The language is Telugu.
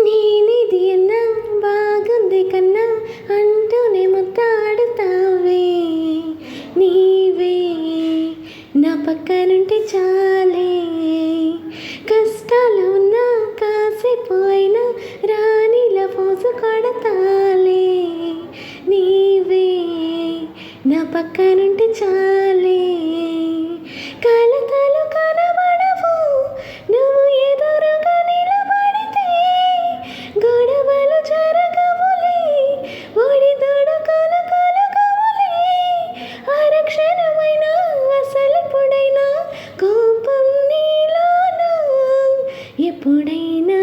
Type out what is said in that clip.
నీనిది అన్నా బాగుంది కన్నా అంటూనే ముద్దాడుతావే నీవే నా పక్కనుంటే చాలే కష్టాలు ఉన్నా కాసేపు అయినా రాణిలా పోసు కొడతాలే నీవే నా పక్కనుంటే చాలే కలతలు కనబడవు నువ్వు ఎదురుగా నిలబడితే గొడవలు జరగవులే ఒడిదొడుకులు కలగవులే ఆరక్షణమైనా అసలెప్పుడైనా కోపం నీలోనా ఎప్పుడైనా